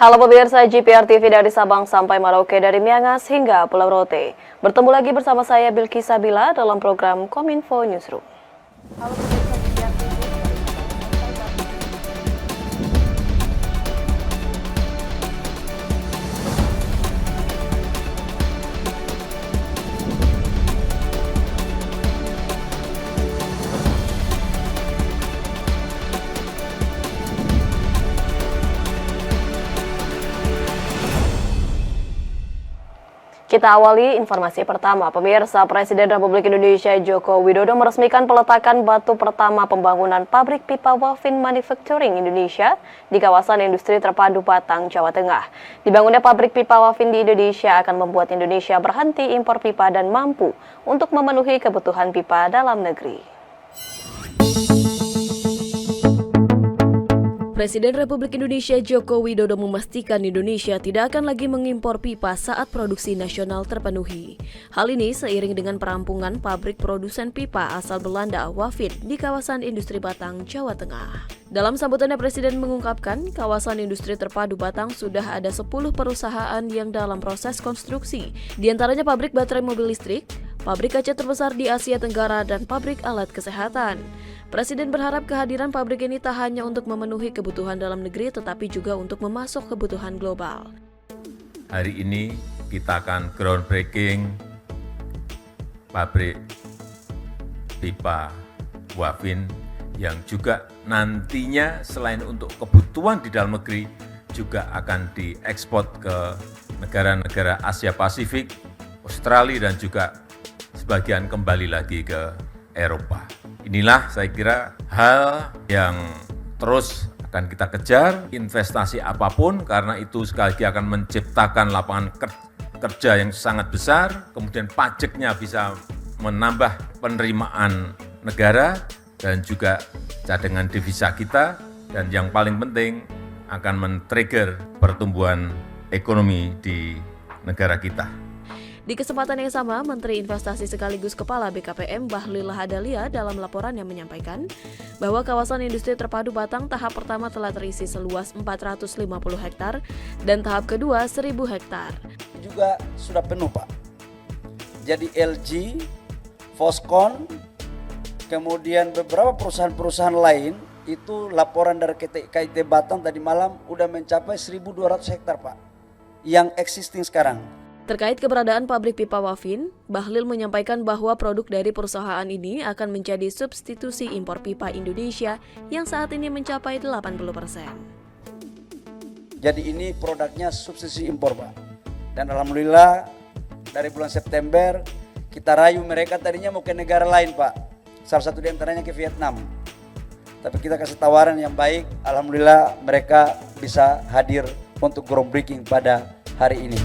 Halo pemirsa GPR TV dari Sabang sampai Merauke, dari Miangas hingga Pulau Rote. Bertemu lagi bersama saya Bilqis Sabila dalam program Kominfo Newsroom. Halo pemirsa GPR TV dari Sabang sampai Kita awali informasi pertama. Pemirsa, Presiden Republik Indonesia Joko Widodo meresmikan peletakan batu pertama pembangunan pabrik pipa Wafin Manufacturing Indonesia di kawasan industri terpadu Batang, Jawa Tengah. Dibangunnya pabrik pipa Wafin di Indonesia akan membuat Indonesia berhenti impor pipa dan mampu untuk memenuhi kebutuhan pipa dalam negeri. Presiden Republik Indonesia Joko Widodo memastikan Indonesia tidak akan lagi mengimpor pipa saat produksi nasional terpenuhi. Hal ini seiring dengan perampungan pabrik produsen pipa asal Belanda Wafin di kawasan industri Batang, Jawa Tengah. Dalam sambutannya, Presiden mengungkapkan kawasan industri terpadu Batang sudah ada 10 perusahaan yang dalam proses konstruksi, di antaranya pabrik baterai mobil listrik, pabrik kaca terbesar di Asia Tenggara, dan pabrik alat kesehatan. Presiden berharap kehadiran pabrik ini tak hanya untuk memenuhi kebutuhan dalam negeri, tetapi juga untuk memasok kebutuhan global. Hari ini kita akan groundbreaking pabrik pipa Wafin yang juga nantinya selain untuk kebutuhan di dalam negeri juga akan diekspor ke negara-negara Asia Pasifik, Australia, dan juga sebagian kembali lagi ke Eropa. Inilah saya kira hal yang terus akan kita kejar, investasi apapun, karena itu sekali lagi akan menciptakan lapangan kerja yang sangat besar, kemudian pajaknya bisa menambah penerimaan negara dan juga cadangan devisa kita, dan yang paling penting akan men-trigger pertumbuhan ekonomi di negara kita. Di kesempatan yang sama, Menteri Investasi sekaligus Kepala BKPM Bahlil Lahadalia dalam laporannya menyampaikan bahwa kawasan industri terpadu Batang tahap pertama telah terisi seluas 450 hektar dan tahap kedua 1.000 hektar. Juga sudah penuh, Pak. Jadi LG, Foxconn, kemudian beberapa perusahaan-perusahaan lain itu laporan dari KIT Batang tadi malam udah mencapai 1.200 hektar, Pak, yang existing sekarang. Terkait keberadaan pabrik pipa Wafin, Bahlil menyampaikan bahwa produk dari perusahaan ini akan menjadi substitusi impor pipa Indonesia yang saat ini mencapai 80%. Jadi ini produknya substitusi impor, Pak. Dan alhamdulillah dari bulan September kita rayu mereka tadinya mau ke negara lain, Pak. Salah satu di antaranya ke Vietnam. Tapi kita kasih tawaran yang baik, alhamdulillah mereka bisa hadir untuk groundbreaking pada hari ini.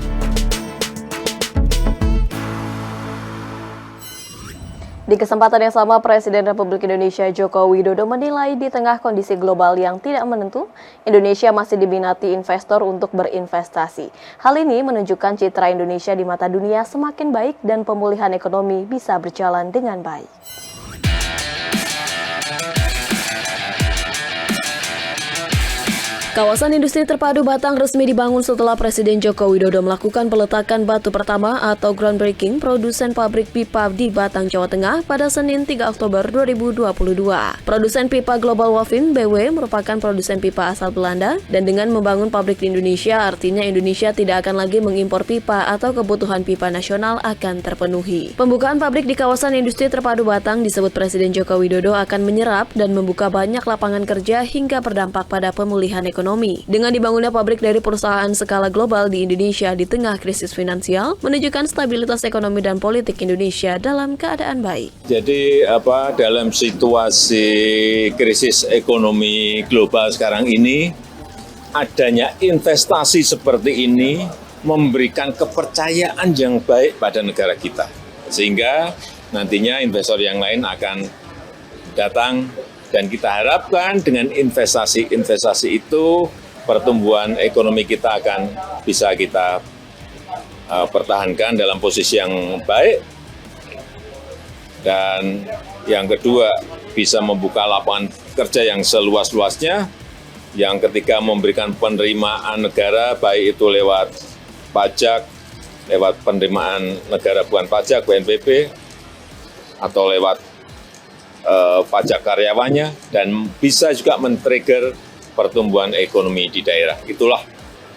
Di kesempatan yang sama, Presiden Republik Indonesia Joko Widodo menilai di tengah kondisi global yang tidak menentu, Indonesia masih diminati investor untuk berinvestasi. Hal ini menunjukkan citra Indonesia di mata dunia semakin baik dan pemulihan ekonomi bisa berjalan dengan baik. Kawasan industri terpadu Batang resmi dibangun setelah Presiden Joko Widodo melakukan peletakan batu pertama atau groundbreaking produsen pabrik pipa di Batang, Jawa Tengah pada Senin 3 Oktober 2022. Produsen pipa Global Wafin BW merupakan produsen pipa asal Belanda, dan dengan membangun pabrik di Indonesia artinya Indonesia tidak akan lagi mengimpor pipa atau kebutuhan pipa nasional akan terpenuhi. Pembukaan pabrik di kawasan industri terpadu Batang disebut Presiden Joko Widodo akan menyerap dan membuka banyak lapangan kerja hingga berdampak pada pemulihan ekonomi. Dengan dibangunnya pabrik dari perusahaan skala global di Indonesia di tengah krisis finansial, menunjukkan stabilitas ekonomi dan politik Indonesia dalam keadaan baik. Jadi dalam situasi krisis ekonomi global sekarang ini, adanya investasi seperti ini memberikan kepercayaan yang baik pada negara kita. Sehingga nantinya investor yang lain akan datang. Dan kita harapkan dengan investasi-investasi itu pertumbuhan ekonomi kita akan bisa kita pertahankan dalam posisi yang baik. Dan yang kedua, bisa membuka lapangan kerja yang seluas-luasnya Yang ketiga, memberikan penerimaan negara, baik itu lewat pajak, lewat penerimaan negara bukan pajak, BNPB, atau lewat pajak karyawannya, dan bisa juga men-trigger pertumbuhan ekonomi di daerah. Itulah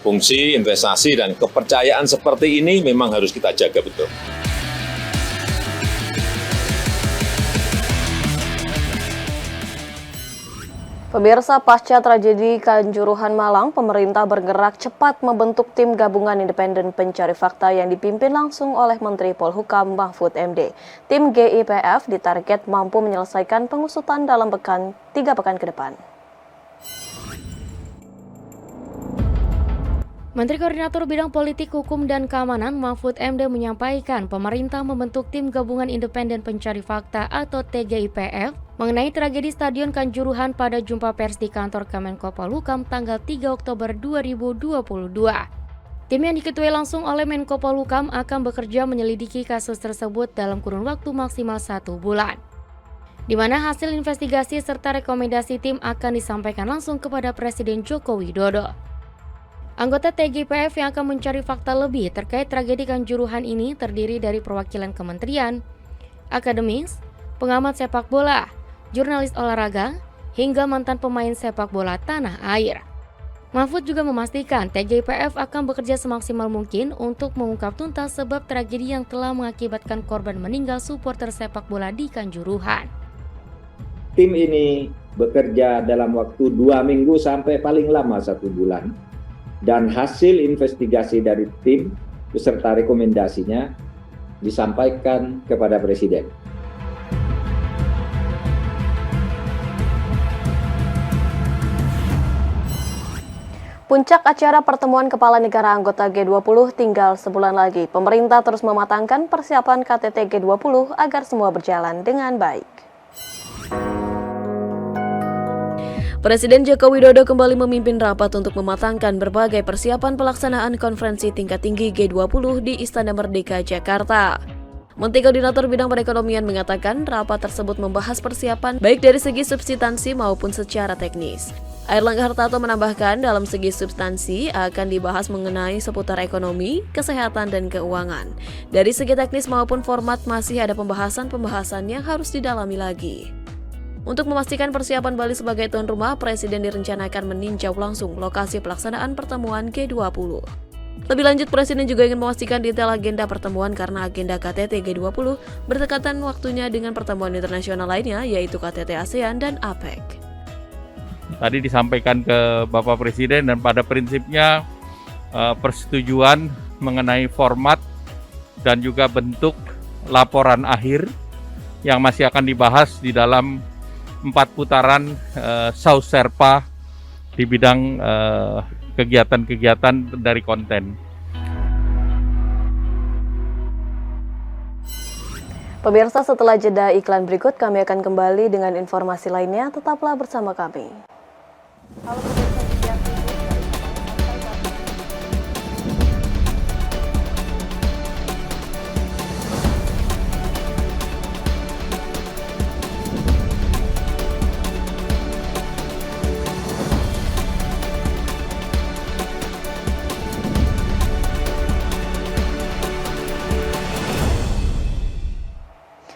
fungsi investasi, dan kepercayaan seperti ini memang harus kita jaga betul. Pemirsa, pasca tragedi Kanjuruhan Malang, pemerintah bergerak cepat membentuk tim gabungan independen pencari fakta yang dipimpin langsung oleh Menteri Polhukam Mahfud MD. Tim GIPF ditarget mampu menyelesaikan pengusutan dalam 3 pekan ke depan. Menteri Koordinator Bidang Politik, Hukum, dan Keamanan Mahfud MD menyampaikan pemerintah membentuk tim gabungan independen pencari fakta atau TGIPF mengenai tragedi Stadion Kanjuruhan pada jumpa pers di kantor Kemenko Polhukam tanggal 3 Oktober 2022. Tim yang diketuai langsung oleh Menko Polhukam akan bekerja menyelidiki kasus tersebut dalam kurun waktu maksimal 1 bulan, di mana hasil investigasi serta rekomendasi tim akan disampaikan langsung kepada Presiden Joko Widodo. Anggota TGIPF yang akan mencari fakta lebih terkait tragedi Kanjuruhan ini terdiri dari perwakilan kementerian, akademis, pengamat sepak bola, jurnalis olahraga, hingga mantan pemain sepak bola tanah air. Mahfud juga memastikan TGIPF akan bekerja semaksimal mungkin untuk mengungkap tuntas sebab tragedi yang telah mengakibatkan korban meninggal supporter sepak bola di Kanjuruhan. Tim ini bekerja dalam waktu 2 minggu sampai paling lama 1 bulan. Dan hasil investigasi dari tim beserta rekomendasinya disampaikan kepada Presiden. Puncak acara pertemuan kepala negara anggota G20 tinggal sebulan lagi. Pemerintah terus mematangkan persiapan KTT G20 agar semua berjalan dengan baik. Presiden Joko Widodo kembali memimpin rapat untuk mematangkan berbagai persiapan pelaksanaan konferensi tingkat tinggi G20 di Istana Merdeka, Jakarta. Menteri Koordinator Bidang Perekonomian mengatakan rapat tersebut membahas persiapan baik dari segi substansi maupun secara teknis. Airlangga Hartarto menambahkan dalam segi substansi akan dibahas mengenai seputar ekonomi, kesehatan, dan keuangan. Dari segi teknis maupun format masih ada pembahasan yang harus didalami lagi. Untuk memastikan persiapan Bali sebagai tuan rumah, Presiden direncanakan meninjau langsung lokasi pelaksanaan pertemuan G20. Lebih lanjut, Presiden juga ingin memastikan detail agenda pertemuan karena agenda KTT G20 berdekatan waktunya dengan pertemuan internasional lainnya, yaitu KTT ASEAN dan APEC. Tadi disampaikan ke Bapak Presiden dan pada prinsipnya persetujuan mengenai format dan juga bentuk laporan akhir yang masih akan dibahas di dalam 4 putaran South Sherpa di bidang kegiatan-kegiatan dari konten. Pemirsa, setelah jeda iklan berikut kami akan kembali dengan informasi lainnya. Tetaplah bersama kami. Halo.